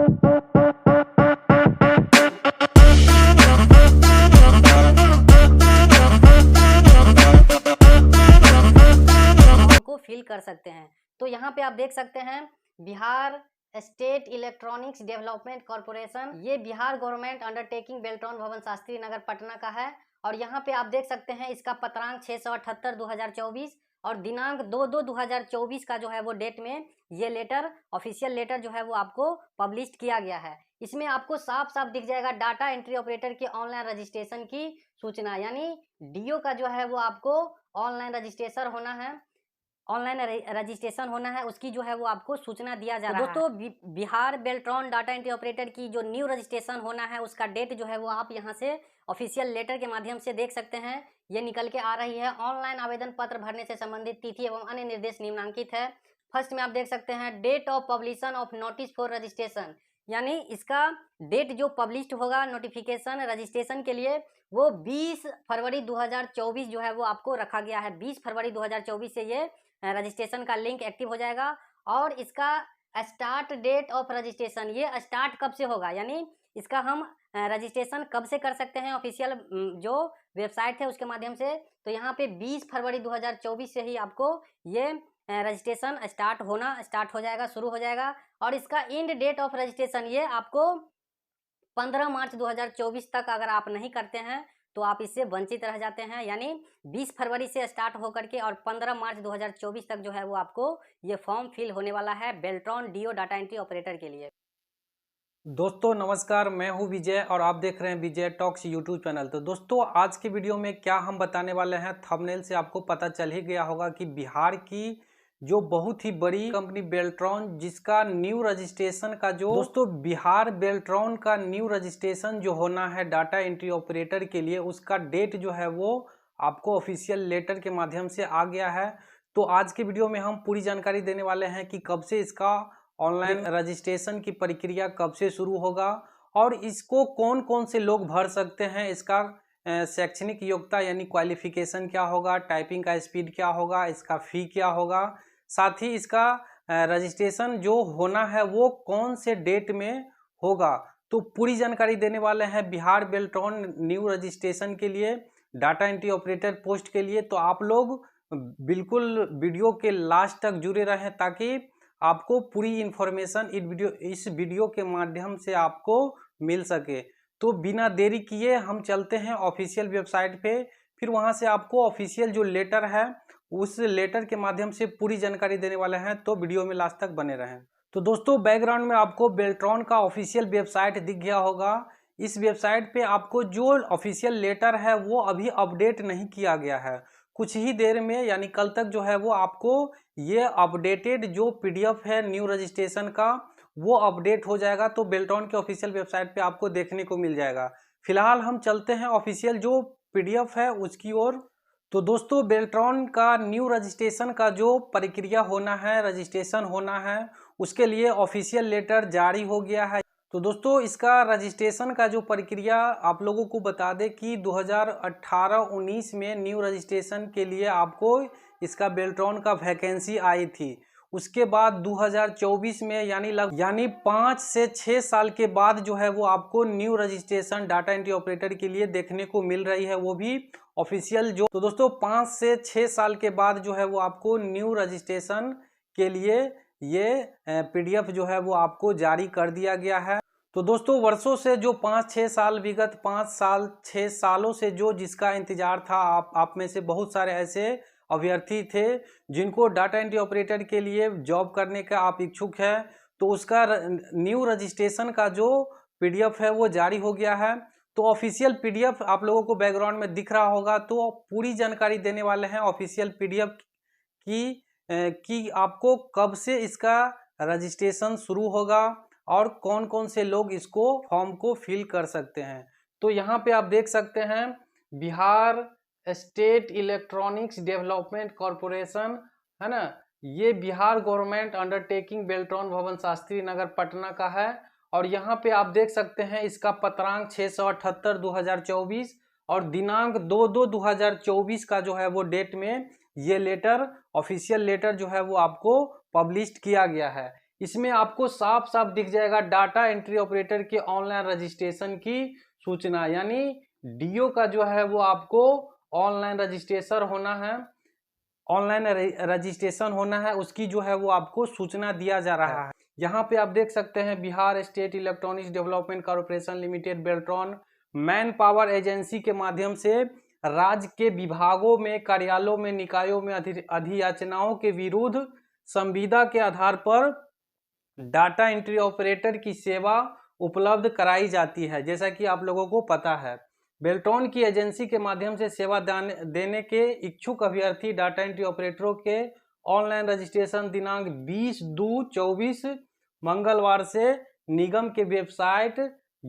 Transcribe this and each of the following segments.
को फिल कर सकते हैं। तो यहाँ पे आप देख सकते हैं Bihar state electronics development corporation, ये बिहार गवर्नमेंट अंडरटेकिंग बेल्ट्रॉन भवन शास्त्री नगर पटना का है। और यहाँ पे आप देख सकते हैं इसका पत्रांक 678/2024 और दिनांक 2/2/2024 का जो है वो डेट में ये लेटर, ऑफिशियल लेटर जो है वो आपको पब्लिश किया गया है। इसमें आपको साफ साफ दिख जाएगा डाटा एंट्री ऑपरेटर के ऑनलाइन रजिस्ट्रेशन की सूचना, यानी डीओ का जो है वो आपको ऑनलाइन रजिस्ट्रेशन होना है, ऑनलाइन रजिस्ट्रेशन होना है, उसकी जो है वो आपको सूचना दिया जा रहा है। दोस्तों Bihar Beltron data entry operator की जो न्यू रजिस्ट्रेशन होना है उसका डेट जो है वो आप यहाँ से ऑफिशियल लेटर के माध्यम से देख सकते हैं, ये निकल के आ रही है। ऑनलाइन आवेदन पत्र भरने से संबंधित तिथि एवं अन्य निर्देश निम्नांकित है। फर्स्ट में आप देख सकते हैं date of publication of notice for registration, यानी इसका डेट जो पब्लिश होगा नोटिफिकेशन रजिस्ट्रेशन के लिए वो 20 फरवरी 2024 जो है वो आपको रखा गया है। 20 फरवरी 2024 से ये रजिस्ट्रेशन का लिंक एक्टिव हो जाएगा। और इसका स्टार्ट डेट ऑफ रजिस्ट्रेशन, ये स्टार्ट कब से होगा, यानी इसका हम रजिस्ट्रेशन कब से कर सकते हैं ऑफिशियल जो वेबसाइट है उसके माध्यम से। तो यहाँ पे 20 फरवरी 2024 से ही आपको ये रजिस्ट्रेशन स्टार्ट हो जाएगा, शुरू हो जाएगा। और इसका एंड डेट ऑफ रजिस्ट्रेशन ये आपको 15 मार्च 2024 तक अगर आप नहीं करते हैं तो आप इससे वंचित रह जाते हैं, यानी 20 फरवरी से स्टार्ट होकर के और 15 मार्च 2024 तक जो है वो आपको ये फॉर्म फिल होने वाला है Beltron DO data entry operator के लिए। दोस्तों नमस्कार, मैं हूं विजय और आप देख रहे हैं विजय टॉक्स यूट्यूब चैनल। तो दोस्तों आज के वीडियो में क्या हम बताने वाले हैं, थंबनेल से आपको पता चल ही गया होगा कि बिहार की जो बहुत ही बड़ी कंपनी बेल्ट्रॉन, जिसका न्यू रजिस्ट्रेशन का जो दोस्तों बिहार बेल्ट्रॉन का न्यू रजिस्ट्रेशन जो होना है डाटा एंट्री ऑपरेटर के लिए, उसका डेट जो है वो आपको ऑफिशियल लेटर के माध्यम से आ गया है। तो आज के वीडियो में हम पूरी जानकारी देने वाले हैं कि कब से इसका ऑनलाइन रजिस्ट्रेशन की प्रक्रिया कब से शुरू होगा और इसको कौन कौन से लोग भर सकते हैं, इसका शैक्षणिक योग्यता यानी क्वालिफिकेशन क्या होगा, टाइपिंग का स्पीड क्या होगा, इसका फ़ी क्या होगा, साथ ही इसका रजिस्ट्रेशन जो होना है वो कौन से डेट में होगा। तो पूरी जानकारी देने वाले हैं बिहार बेल्ट्रॉन न्यू रजिस्ट्रेशन के लिए, डाटा एंट्री ऑपरेटर पोस्ट के लिए। तो आप लोग बिल्कुल वीडियो के लास्ट तक जुड़े रहें ताकि आपको पूरी इन्फॉर्मेशन इस वीडियो के माध्यम से आपको मिल सके। तो बिना देरी किए हम चलते हैं ऑफिशियल वेबसाइट पे, फिर वहां से आपको ऑफिशियल जो लेटर है उस लेटर के माध्यम से पूरी जानकारी देने वाले हैं। तो वीडियो में लास्ट तक बने रहें। तो दोस्तों बैकग्राउंड में आपको बेल्ट्रॉन का ऑफिशियल वेबसाइट दिख गया होगा। इस वेबसाइट पे आपको जो ऑफिशियल लेटर है वो अभी अपडेट नहीं किया गया है, कुछ ही देर में यानी कल तक जो है वो आपको ये अपडेटेड जो पीडीएफ है न्यू रजिस्ट्रेशन का वो अपडेट हो जाएगा। तो बेल्ट्रॉन के ऑफिशियल वेबसाइट पे आपको देखने को मिल जाएगा। फिलहाल हम चलते हैं ऑफिशियल जो पीडीएफ है उसकी ओर। तो दोस्तों बेल्ट्रॉन का न्यू रजिस्ट्रेशन का जो प्रक्रिया होना है, रजिस्ट्रेशन होना है, उसके लिए ऑफिशियल लेटर जारी हो गया है। तो दोस्तों इसका रजिस्ट्रेशन का जो प्रक्रिया आप लोगों को बता दें कि 2018-19 में न्यू रजिस्ट्रेशन के लिए आपको इसका बेल्ट्रॉन का वैकेंसी आई थी। उसके बाद 2024 में यानी 5 से 6 साल के बाद जो है वो आपको new registration data entry operator के लिए देखने को मिल रही है, वो भी ऑफिशियल जो। तो दोस्तों 5 से 6 साल के बाद जो है वो आपको न्यू रजिस्ट्रेशन के लिए ये पीडीएफ जो है वो आपको जारी कर दिया गया है। तो दोस्तों वर्षों से जो 5-6 साल विगत 5 साल 6 सालों से जो जिसका इंतजार था, आप में से बहुत सारे ऐसे अभ्यर्थी थे जिनको डाटा एंट्री ऑपरेटर के लिए जॉब करने का आप इच्छुक है, तो उसका न्यू रजिस्ट्रेशन का जो पीडीएफ है वो जारी हो गया है। तो ऑफिशियल पीडीएफ आप लोगों को बैकग्राउंड में दिख रहा होगा। तो पूरी जानकारी देने वाले हैं ऑफिशियल पीडीएफ की आपको कब से इसका रजिस्ट्रेशन शुरू होगा और कौन कौन से लोग इसको फॉर्म को फिल कर सकते हैं। तो यहाँ पे आप देख सकते हैं Bihar state electronics development corporation है ना, ये बिहार गवर्नमेंट अंडरटेकिंग बेल्ट्रॉन भवन शास्त्री नगर पटना का है। और यहाँ पे आप देख सकते हैं इसका पत्रांक 678/2024 और दिनांक 2/2/2024 का जो है वो डेट में ये लेटर, ऑफिशियल लेटर जो है वो आपको पब्लिश किया गया है। इसमें आपको साफ साफ दिख जाएगा डाटा एंट्री ऑपरेटर के ऑनलाइन रजिस्ट्रेशन की सूचना, यानी डीओ का जो है वो आपको ऑनलाइन रजिस्ट्रेशन होना है, ऑनलाइन रजिस्ट्रेशन होना है, उसकी जो है वो आपको सूचना दिया जा रहा है। यहाँ पे आप देख सकते हैं Bihar state electronics development corporation limited Beltron man power agency के माध्यम से राज्य के विभागों में, कार्यालयों में, निकायों में अधियाचनाओं के विरुद्ध संविदा के आधार पर डाटा एंट्री ऑपरेटर की सेवा उपलब्ध कराई जाती है। जैसा कि आप लोगों को पता है, बेल्ट्रॉन की एजेंसी के माध्यम से सेवा देने के इच्छुक अभ्यर्थी डाटा एंट्री ऑपरेटरों के ऑनलाइन रजिस्ट्रेशन दिनांक 20/2/24 मंगलवार से निगम के वेबसाइट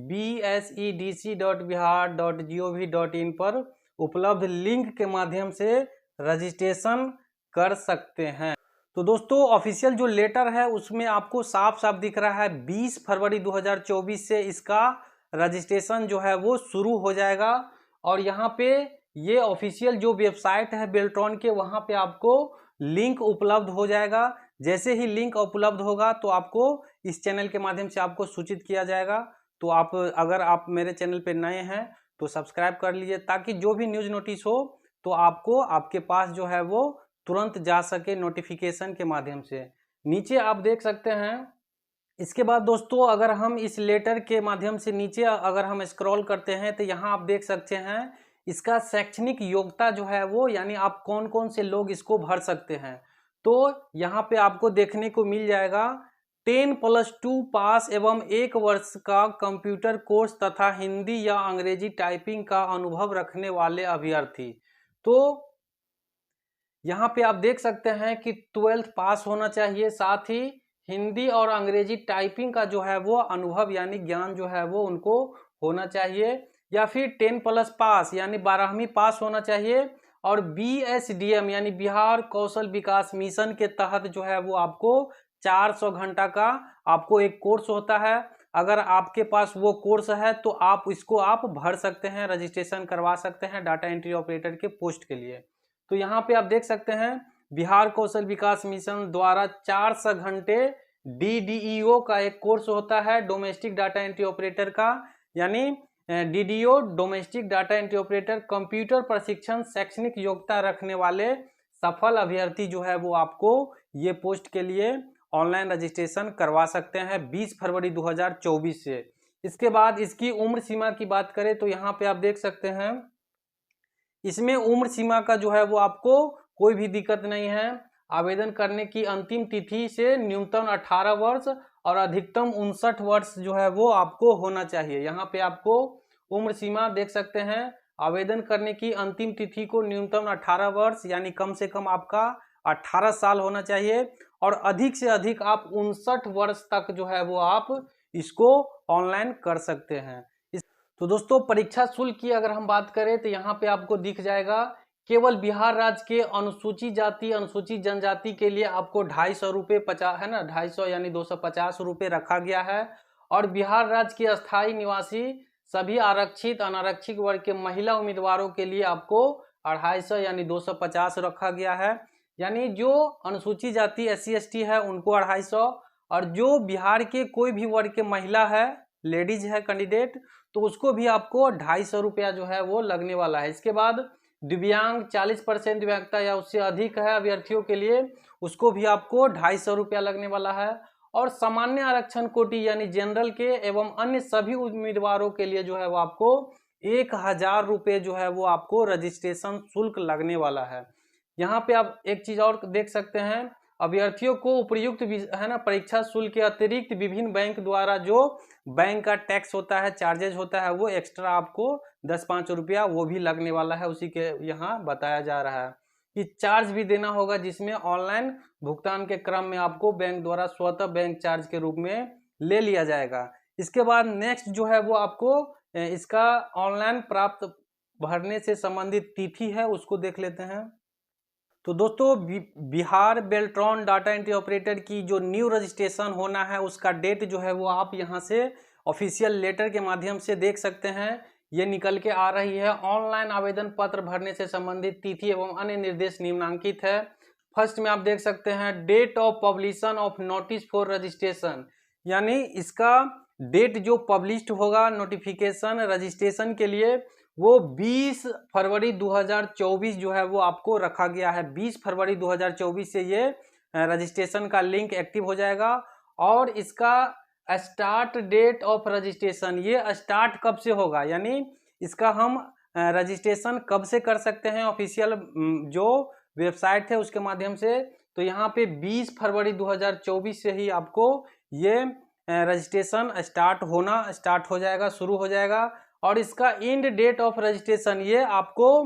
bsedc.bihar.gov.in पर उपलब्ध लिंक के माध्यम से रजिस्ट्रेशन कर सकते हैं। तो दोस्तों ऑफिशियल जो लेटर है उसमें आपको साफ साफ दिख रहा है 20 फरवरी 2024 से इसका रजिस्ट्रेशन जो है वो शुरू हो जाएगा। और यहाँ पे ये ऑफिशियल जो वेबसाइट है बेल्ट्रॉन के, वहाँ पे आपको लिंक उपलब्ध हो जाएगा। जैसे ही लिंक उपलब्ध होगा तो आपको इस चैनल के माध्यम से आपको सूचित किया जाएगा। तो आप अगर आप मेरे चैनल पे नए हैं तो सब्सक्राइब कर लीजिए, ताकि जो भी न्यूज़ नोटिस हो तो आपको आपके पास जो है वो तुरंत जा सके नोटिफिकेशन के माध्यम से। नीचे आप देख सकते हैं। इसके बाद दोस्तों अगर हम इस लेटर के माध्यम से नीचे अगर हम स्क्रॉल करते हैं तो यहाँ आप देख सकते हैं इसका शैक्षणिक योग्यता जो है वो, यानी आप कौन कौन से लोग इसको भर सकते हैं। तो यहाँ पे आपको देखने को मिल जाएगा 10+2 पास एवं 1 वर्ष का कंप्यूटर कोर्स तथा हिंदी या अंग्रेजी टाइपिंग का अनुभव रखने वाले अभ्यर्थी। तो यहाँ पे आप देख सकते हैं कि 12th पास होना चाहिए, साथ ही हिंदी और अंग्रेजी टाइपिंग का जो है वो अनुभव यानी ज्ञान जो है वो उनको होना चाहिए, या फिर 10+ पास यानी 12वीं पास होना चाहिए। और BSDM यानी बिहार कौशल विकास मिशन के तहत जो है वो आपको 400 घंटा का आपको एक कोर्स होता है। अगर आपके पास वो कोर्स है तो आप इसको आप भर सकते हैं, रजिस्ट्रेशन करवा सकते हैं डाटा एंट्री ऑपरेटर के पोस्ट के लिए। तो यहाँ पे आप देख सकते हैं बिहार कौशल विकास मिशन द्वारा 400 घंटे DDEO का एक कोर्स होता है, डोमेस्टिक डाटा एंट्री ऑपरेटर का, यानी DDO domestic data entry operator computer प्रशिक्षण शैक्षणिक योग्यता रखने वाले सफल अभ्यर्थी जो है वो आपको ये पोस्ट के लिए ऑनलाइन रजिस्ट्रेशन करवा सकते हैं 20 फरवरी 2024 से। इसके बाद इसकी उम्र सीमा की बात करें तो यहाँ पे आप देख सकते हैं इसमें उम्र सीमा का जो है वो आपको कोई भी दिक्कत नहीं है। आवेदन करने की अंतिम तिथि से न्यूनतम 18 वर्ष और अधिकतम 59 वर्ष जो है वो आपको होना चाहिए। यहाँ पे आपको उम्र सीमा देख सकते हैं, आवेदन करने की अंतिम तिथि को न्यूनतम 18 वर्ष यानी कम से कम आपका 18 साल होना चाहिए, और अधिक से अधिक आप 59 वर्ष तक जो है वो आप इसको ऑनलाइन कर सकते हैं। तो दोस्तों परीक्षा शुल्क की अगर हम बात करें तो यहाँ पे आपको दिख जाएगा केवल बिहार राज्य के अनुसूचित जाति अनुसूचित जनजाति के लिए आपको 250 रुपये 50 है ना, 250 यानी 250 रुपये रखा गया है। और बिहार राज्य के अस्थायी निवासी सभी आरक्षित अनारक्षित वर्ग के महिला उम्मीदवारों के लिए आपको 250 यानी 250 रखा गया है। यानी जो अनुसूचित जाति SC ST है उनको 250, और जो बिहार के कोई भी वर्ग के महिला है, लेडीज है कैंडिडेट, तो उसको भी आपको 250 रुपया जो है वो लगने वाला है। इसके बाद दिव्यांग 40% दिव्यांगता या उससे अधिक है अभ्यर्थियों के लिए, उसको भी आपको 250 रुपया लगने वाला है। और सामान्य आरक्षण कोटि यानी जनरल के एवं अन्य सभी उम्मीदवारों के लिए जो है वो आपको 1000 रुपये जो है वो आपको रजिस्ट्रेशन शुल्क लगने वाला है। यहाँ पे आप एक चीज और देख सकते हैं, अभ्यर्थियों को उपयुक्त है ना परीक्षा शुल्क के अतिरिक्त विभिन्न बैंक द्वारा जो बैंक का टैक्स होता है, चार्जेज होता है, वो एक्स्ट्रा आपको 10-5 रुपया वो भी लगने वाला है। उसी के यहाँ बताया जा रहा है कि चार्ज भी देना होगा, जिसमें ऑनलाइन भुगतान के क्रम में आपको बैंक द्वारा स्वतः बैंक चार्ज के रूप में ले लिया जाएगा। इसके बाद नेक्स्ट जो है वो आपको इसका ऑनलाइन प्राप्त भरने से संबंधित तिथि है, उसको देख लेते हैं। तो दोस्तों Bihar Beltron data entry operator की जो न्यू रजिस्ट्रेशन होना है उसका डेट जो है वो आप यहाँ से ऑफिशियल लेटर के माध्यम से देख सकते हैं, ये निकल के आ रही है। ऑनलाइन आवेदन पत्र भरने से संबंधित तिथि एवं अन्य निर्देश निम्नांकित है। फर्स्ट में आप देख सकते हैं date of publication of notice for registration, यानी इसका डेट जो पब्लिश्ड होगा नोटिफिकेशन रजिस्ट्रेशन के लिए वो 20 फरवरी 2024 जो है वो आपको रखा गया है। 20 फरवरी 2024 से ये रजिस्ट्रेशन का लिंक एक्टिव हो जाएगा। और इसका स्टार्ट डेट ऑफ रजिस्ट्रेशन, ये स्टार्ट कब से होगा, यानी इसका हम रजिस्ट्रेशन कब से कर सकते हैं ऑफिशियल जो वेबसाइट है उसके माध्यम से। तो यहाँ पे 20 फरवरी 2024 से ही आपको ये रजिस्ट्रेशन स्टार्ट हो जाएगा, शुरू हो जाएगा। और इसका एंड डेट ऑफ रजिस्ट्रेशन ये आपको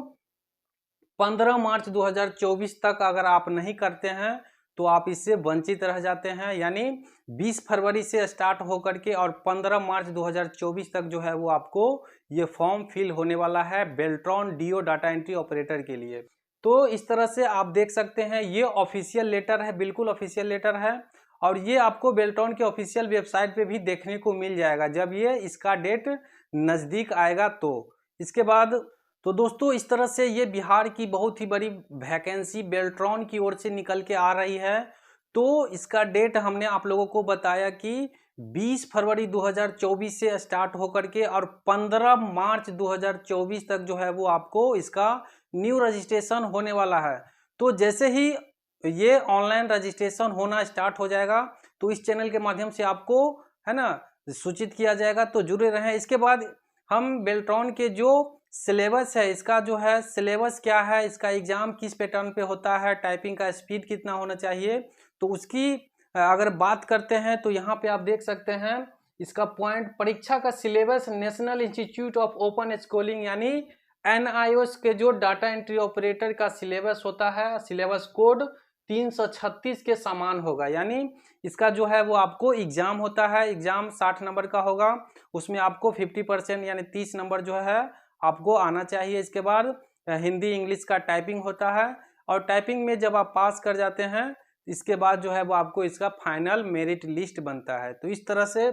15 मार्च 2024 तक अगर आप नहीं करते हैं तो आप इससे वंचित रह जाते हैं। यानी 20 फरवरी से स्टार्ट होकर के और 15 मार्च 2024 तक जो है वो आपको ये फॉर्म फिल होने वाला है Beltron DO data entry operator के लिए। तो इस तरह से आप देख सकते हैं ये ऑफिशियल लेटर है, बिल्कुल ऑफिशियल लेटर है। और ये आपको बेल्ट्रॉन के ऑफिशियल वेबसाइट पे भी देखने को मिल जाएगा जब ये इसका डेट नज़दीक आएगा। तो इसके बाद तो दोस्तों इस तरह से ये बिहार की बहुत ही बड़ी वैकेंसी बेल्ट्रॉन की ओर से निकल के आ रही है। तो इसका डेट हमने आप लोगों को बताया कि 20 फरवरी 2024 से स्टार्ट होकर के और 15 मार्च 2024 तक जो है वो आपको इसका न्यू रजिस्ट्रेशन होने वाला है। तो जैसे ही ये ऑनलाइन रजिस्ट्रेशन होना स्टार्ट हो जाएगा तो इस चैनल के माध्यम से आपको है ना सूचित किया जाएगा, तो जुड़े रहें। इसके बाद हम बेल्ट्रॉन के जो सिलेबस है, इसका जो है सिलेबस क्या है, इसका एग्जाम किस पैटर्न पे होता है, टाइपिंग का स्पीड कितना होना चाहिए, तो उसकी अगर बात करते हैं तो यहाँ पे आप देख सकते हैं इसका पॉइंट परीक्षा का syllabus national institute of open schooling यानी NIOS के जो डाटा एंट्री ऑपरेटर का सिलेबस होता है, सिलेबस कोड 336 के समान होगा। यानी इसका जो है वो आपको एग्जाम होता है, एग्जाम 60 नंबर का होगा, उसमें आपको 50% यानी 30 नंबर जो है आपको आना चाहिए। इसके बाद हिंदी इंग्लिश का टाइपिंग होता है और टाइपिंग में जब आप पास कर जाते हैं इसके बाद जो है वो आपको इसका फाइनल मेरिट लिस्ट बनता है। तो इस तरह से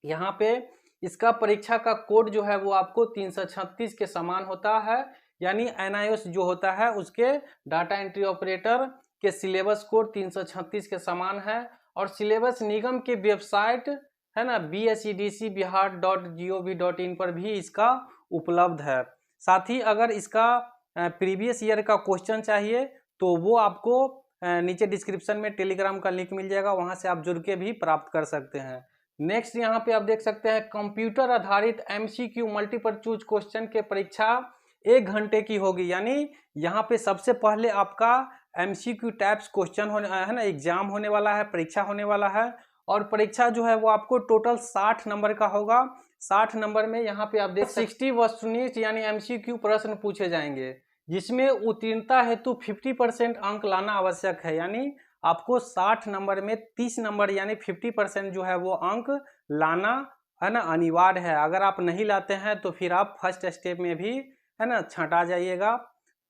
यहाँ पे इसका परीक्षा का कोड जो है वो आपको 336 के समान होता है। यानी NIOS जो होता है उसके डाटा एंट्री ऑपरेटर के सिलेबस कोड 336 के समान है। और सिलेबस निगम के वेबसाइट है ना BSEDC-bihar.gov.in पर भी इसका उपलब्ध है। साथ ही अगर इसका प्रीवियस ईयर का क्वेश्चन चाहिए तो वो आपको नीचे डिस्क्रिप्शन में टेलीग्राम का लिंक मिल जाएगा, वहां से आप जुड़ के भी प्राप्त कर सकते हैं। नेक्स्ट यहाँ पे आप देख सकते हैं कंप्यूटर आधारित MCQ मल्टीपल चूज क्वेश्चन के परीक्षा 1 घंटे की होगी। यानी यहाँ पे सबसे पहले आपका MCQ टाइप्स क्वेश्चन होने है ना, एग्जाम होने वाला है, परीक्षा होने वाला है। और परीक्षा जो है वो आपको टोटल 60 नंबर का होगा। 60 नंबर में यहाँ पे आप देख 60 वस्तुनिष्ठ यानी MCQ प्रश्न पूछे जाएंगे जिसमें उत्तीर्णता हेतु 50% अंक लाना आवश्यक है। यानी आपको 60 नंबर में 30 नंबर यानी 50% जो है वो अंक लाना है ना अनिवार्य है। अगर आप नहीं लाते हैं तो फिर आप फर्स्ट स्टेप में भी है ना छँटा जाइएगा।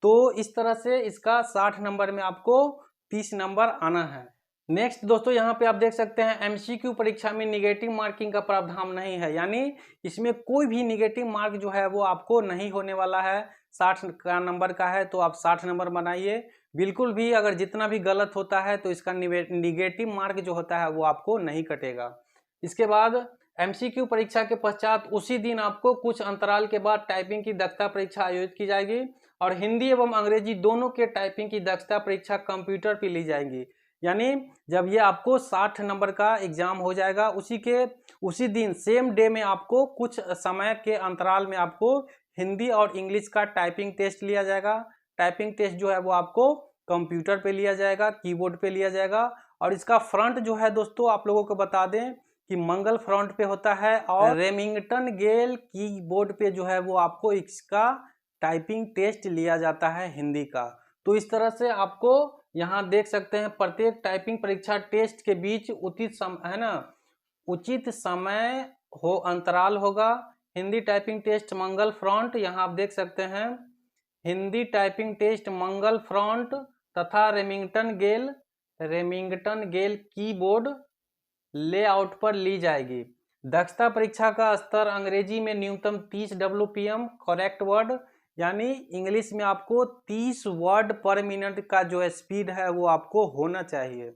तो इस तरह से इसका 60 नंबर में आपको 30 नंबर आना है। नेक्स्ट दोस्तों यहाँ पे आप देख सकते हैं MCQ परीक्षा में निगेटिव मार्किंग का प्रावधान नहीं है। यानी इसमें कोई भी निगेटिव मार्क जो है वो आपको नहीं होने वाला है। 60 का नंबर का है तो आप 60 नंबर बनाइए। बिल्कुल भी अगर जितना भी गलत होता है तो इसका निगेटिव मार्क जो होता है वो आपको नहीं कटेगा। इसके बाद MCQ परीक्षा के पश्चात उसी दिन आपको कुछ अंतराल के बाद टाइपिंग की दक्षता परीक्षा आयोजित की जाएगी और हिंदी एवं अंग्रेजी दोनों के टाइपिंग की दक्षता परीक्षा कंप्यूटर पर ली जाएगी। यानी जब ये आपको 60 नंबर का एग्जाम हो जाएगा उसी दिन सेम डे में आपको कुछ समय के अंतराल में आपको हिंदी और इंग्लिश का टाइपिंग टेस्ट लिया जाएगा। टाइपिंग टेस्ट जो है वो आपको कंप्यूटर पे लिया जाएगा, कीबोर्ड पे लिया जाएगा। और इसका फ्रंट जो है दोस्तों आप लोगों को बता दें कि मंगल फ्रंट पे होता है और रेमिंगटन गेल कीबोर्ड पे जो है वो आपको इसका टाइपिंग टेस्ट लिया जाता है हिंदी का। तो इस तरह से आपको यहाँ देख सकते हैं प्रत्येक टाइपिंग परीक्षा टेस्ट के बीच उचित समय हो अंतराल होगा। हिंदी टाइपिंग टेस्ट मंगल फ्रंट यहाँ आप देख सकते हैं हिंदी टाइपिंग टेस्ट मंगल फ्रंट तथा रेमिंगटन गेल कीबोर्ड लेआउट पर ली जाएगी। दक्षता परीक्षा का स्तर अंग्रेजी में न्यूनतम 30 WPM करेक्ट वर्ड यानी इंग्लिश में आपको 30 वर्ड पर मिनट का जो स्पीड है वो आपको होना चाहिए,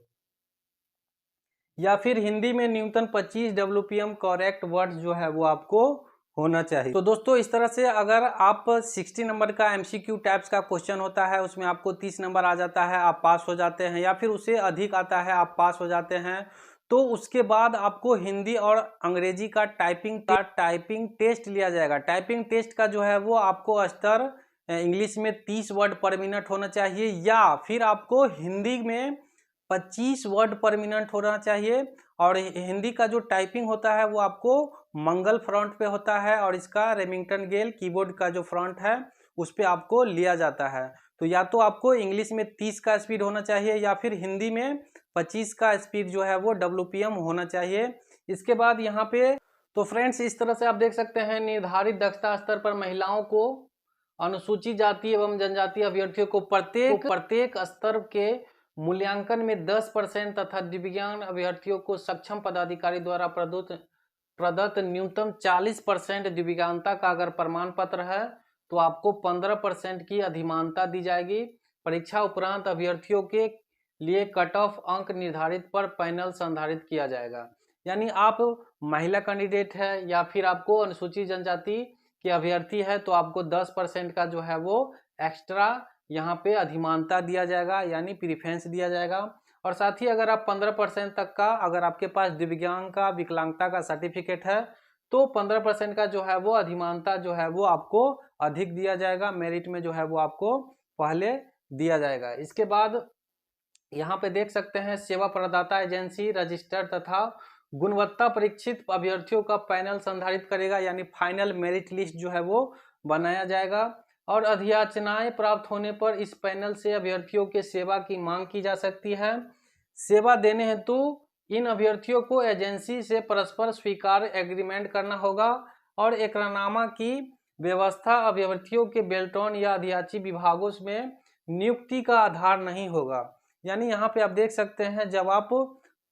या फिर हिंदी में न्यूनतम 25 WPM करेक्ट वर्ड जो है वो आपको होना चाहिए। तो दोस्तों इस तरह से अगर आप 60 नंबर का MCQ टाइप्स का क्वेश्चन होता है, उसमें आपको 30 नंबर आ जाता है, आप पास हो जाते हैं, या फिर उससे अधिक आता है आप पास हो जाते हैं, तो उसके बाद आपको हिंदी और अंग्रेजी का टाइपिंग टेस्ट लिया जाएगा। टाइपिंग टेस्ट का जो है वो आपको स्तर इंग्लिश में 30 वर्ड पर मिनट होना चाहिए, या फिर आपको हिंदी में 25 वर्ड पर मिनट होना चाहिए। और हिंदी का जो टाइपिंग होता है वो आपको मंगल फ्रंट पे होता है, और इसका रेमिंगटन गेल कीबोर्ड का जो फ्रंट है उस पे आपको लिया जाता है। तो या तो आपको इंग्लिश में 30 का स्पीड होना चाहिए, या फिर हिंदी में 25 का स्पीड जो है वो WPM होना चाहिए। इसके बाद यहाँ पे तो फ्रेंड्स इस तरह से आप देख सकते हैं, निर्धारित दक्षता स्तर पर महिलाओं को, अनुसूचित जाति एवं जनजाति अभ्यर्थियों को प्रत्येक स्तर के मूल्यांकन में 10% तथा दिव्यांग अभ्यर्थियों को सक्षम पदाधिकारी द्वारा प्रदत्त न्यूनतम 40% दिव्यांगता का अगर प्रमाण पत्र है तो आपको 15% की अधिमानता दी जाएगी। परीक्षा उपरांत अभ्यर्थियों के लिए कट ऑफ अंक निर्धारित पर पैनल संधारित किया जाएगा। यानी आप महिला कैंडिडेट है या फिर आपको अनुसूचित जनजाति के अभ्यर्थी है तो आपको 10% का जो है वो एक्स्ट्रा यहाँ पे अधिमानता दिया जाएगा, यानी प्रीफरेंस दिया जाएगा। और साथ ही अगर आप 15% तक का, अगर आपके पास दिव्यांग का विकलांगता का सर्टिफिकेट है तो 15% का जो है वो अधिमानता जो है वो आपको अधिक दिया जाएगा, मेरिट में जो है वो आपको पहले दिया जाएगा। इसके बाद यहाँ पे देख सकते हैं, सेवा प्रदाता एजेंसी रजिस्टर्ड तथा गुणवत्ता परीक्षित अभ्यर्थियों का पैनल संधारित करेगा, यानी फाइनल मेरिट लिस्ट जो है वो बनाया जाएगा। और अधियाचनाएं प्राप्त होने पर इस पैनल से अभ्यर्थियों के सेवा की मांग की जा सकती है। सेवा देने हेतु इन अभ्यर्थियों को एजेंसी से परस्पर स्वीकार एग्रीमेंट करना होगा, और एकरारनामा की व्यवस्था अभ्यर्थियों के बेल्टॉन या अधियाची विभागों में नियुक्ति का आधार नहीं होगा। यानी यहाँ पे आप देख सकते हैं, जब आप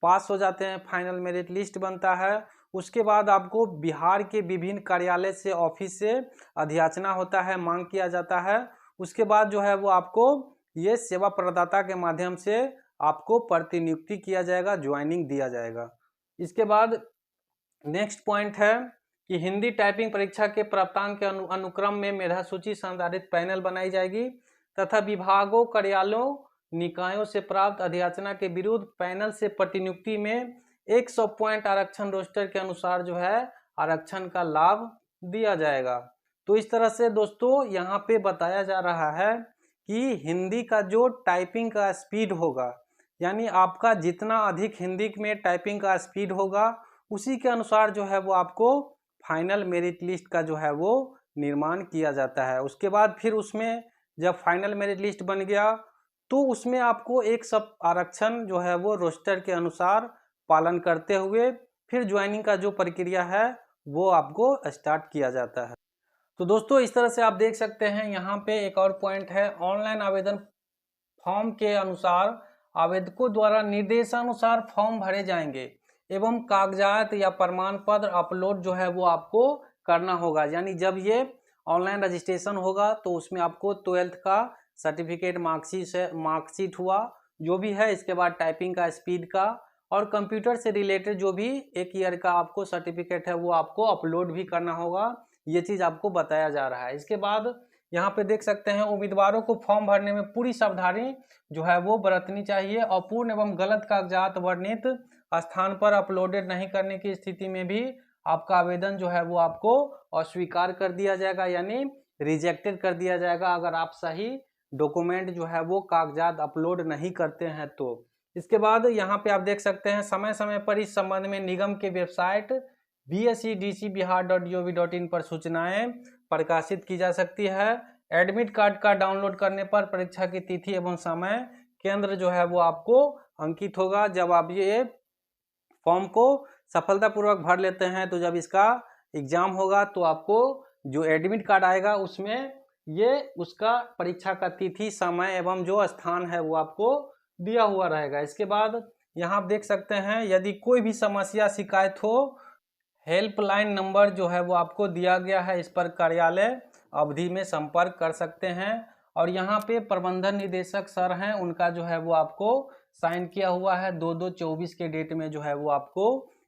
पास हो जाते हैं, फाइनल मेरिट लिस्ट बनता है, उसके बाद आपको बिहार के विभिन्न कार्यालय से, ऑफिस से अधियाचना होता है, मांग किया जाता है। उसके बाद जो है वो आपको ये सेवा प्रदाता के माध्यम से आपको प्रतिनियुक्ति किया जाएगा, ज्वाइनिंग दिया जाएगा। इसके बाद नेक्स्ट पॉइंट है कि हिंदी टाइपिंग परीक्षा के प्राप्तांक के अनुक्रम में मेधा सूची संधारित पैनल बनाई जाएगी तथा विभागों, कार्यालयों, निकायों से प्राप्त अधियाचना के विरुद्ध पैनल से प्रतिनियुक्ति में 100 पॉइंट आरक्षण रोस्टर के अनुसार जो है आरक्षण का लाभ दिया जाएगा। तो इस तरह से दोस्तों यहाँ पे बताया जा रहा है कि हिंदी का जो टाइपिंग का स्पीड होगा, यानी आपका जितना अधिक हिंदी में टाइपिंग का स्पीड होगा उसी के अनुसार जो है वो आपको फाइनल मेरिट लिस्ट का जो है वो निर्माण किया जाता है। उसके बाद फिर उसमें जब फाइनल मेरिट लिस्ट बन गया तो उसमें आपको एक सब आरक्षण जो है वो रोस्टर के अनुसार पालन करते हुए फिर ज्वाइनिंग का जो प्रक्रिया है वो आपको स्टार्ट किया जाता है। तो दोस्तों इस तरह से आप देख सकते हैं, यहाँ पे एक और पॉइंट है, ऑनलाइन आवेदन फॉर्म के अनुसार आवेदकों द्वारा निर्देशानुसार फॉर्म भरे जाएंगे एवं कागजात या प्रमाण पत्र अपलोड जो है वो आपको करना होगा। यानी जब ये ऑनलाइन रजिस्ट्रेशन होगा तो उसमें आपको 12th का सर्टिफिकेट, मार्कशीट हुआ जो भी है, इसके बाद टाइपिंग का स्पीड का और कंप्यूटर से रिलेटेड जो भी 1 ईयर का आपको सर्टिफिकेट है वो आपको अपलोड भी करना होगा। ये चीज़ आपको बताया जा रहा है। इसके बाद यहाँ पे देख सकते हैं, उम्मीदवारों को फॉर्म भरने में पूरी सावधानी जो है वो बरतनी चाहिए। अपूर्ण एवं गलत कागजात वर्णित स्थान पर अपलोडेड नहीं करने की स्थिति में भी आपका आवेदन जो है वो आपको अस्वीकार कर दिया जाएगा, यानी रिजेक्टेड कर दिया जाएगा अगर आप सही डॉक्यूमेंट जो है वो कागजात अपलोड नहीं करते हैं तो। इसके बाद यहाँ पे आप देख सकते हैं, समय समय पर इस संबंध में निगम के वेबसाइट bscdcbihar.gov.in पर सूचनाएं प्रकाशित की जा सकती है। एडमिट कार्ड का डाउनलोड करने पर परीक्षा की तिथि एवं समय, केंद्र जो है वो आपको अंकित होगा। जब आप ये फॉर्म को सफलतापूर्वक भर लेते हैं तो जब इसका एग्जाम होगा तो आपको जो एडमिट कार्ड आएगा उसमें ये उसका परीक्षा का तिथि, समय एवं जो स्थान है वो आपको दिया हुआ रहेगा। इसके बाद यहाँ आप देख सकते हैं, यदि कोई भी समस्या, शिकायत हो, हेल्पलाइन नंबर जो है वो आपको दिया गया है। इस पर कार्यालय अवधि में संपर्क कर सकते हैं। और यहाँ पे प्रबंधन निदेशक सर हैं, उनका जो है वो आपको साइन किया हुआ है 2/2/24 के डेट में जो है वो आपको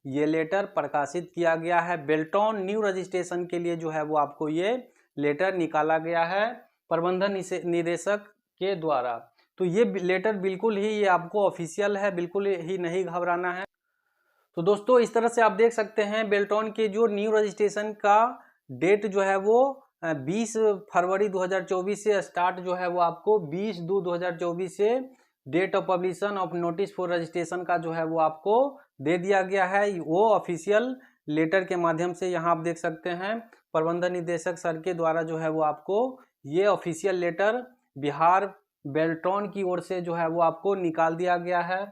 ये लेटर प्रकाशित किया गया है। बेल्ट्रॉन न्यू रजिस्ट्रेशन के लिए जो है वो आपको ये लेटर निकाला गया है प्रबंधन निदेशक के द्वारा। तो ये लेटर बिल्कुल ही ये आपको ऑफिशियल है, बिल्कुल ही नहीं घबराना है। तो दोस्तों इस तरह से आप देख सकते हैं बेल्ट्रॉन के जो न्यू रजिस्ट्रेशन का डेट जो है वो 20 फरवरी 2024 से स्टार्ट जो है वो आपको 20/2/2024 से date of publication of notice for registration का जो है वो आपको दे दिया गया है। वो ऑफिशियल लेटर के माध्यम से यहाँ आप देख सकते हैं प्रबंधन निदेशक सर के द्वारा जो है वो आपको ये ऑफिशियल लेटर बिहार बेल्ट्रॉन की ओर से जो है वो आपको निकाल दिया गया है।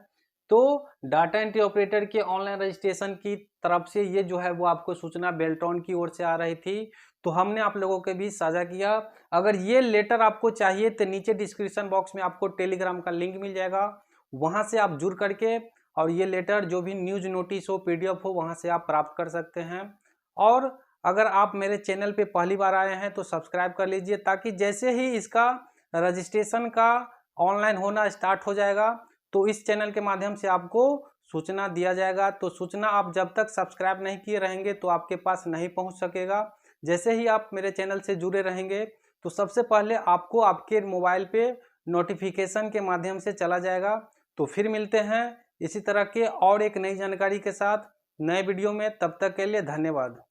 तो डाटा एंट्री ऑपरेटर के ऑनलाइन रजिस्ट्रेशन की तरफ से ये जो है वो आपको सूचना बेल्ट्रॉन की ओर से आ रही थी, तो हमने आप लोगों के बीच साझा किया। अगर ये लेटर आपको चाहिए तो नीचे डिस्क्रिप्शन बॉक्स में आपको टेलीग्राम का लिंक मिल जाएगा, वहां से आप जुड़ करके और ये लेटर जो भी न्यूज नोटिस हो PDF हो वहां से आप प्राप्त कर सकते हैं। और अगर आप मेरे चैनल पे पहली बार आए हैं तो सब्सक्राइब कर लीजिए, ताकि जैसे ही इसका रजिस्ट्रेशन का ऑनलाइन होना स्टार्ट हो जाएगा तो इस चैनल के माध्यम से आपको सूचना दिया जाएगा। तो सूचना आप जब तक सब्सक्राइब नहीं किए रहेंगे तो आपके पास नहीं पहुंच सकेगा। जैसे ही आप मेरे चैनल से जुड़े रहेंगे तो सबसे पहले आपको आपके मोबाइल पे नोटिफिकेशन के माध्यम से चला जाएगा। तो फिर मिलते हैं इसी तरह के और एक नई जानकारी के साथ नए वीडियो में, तब तक के लिए धन्यवाद।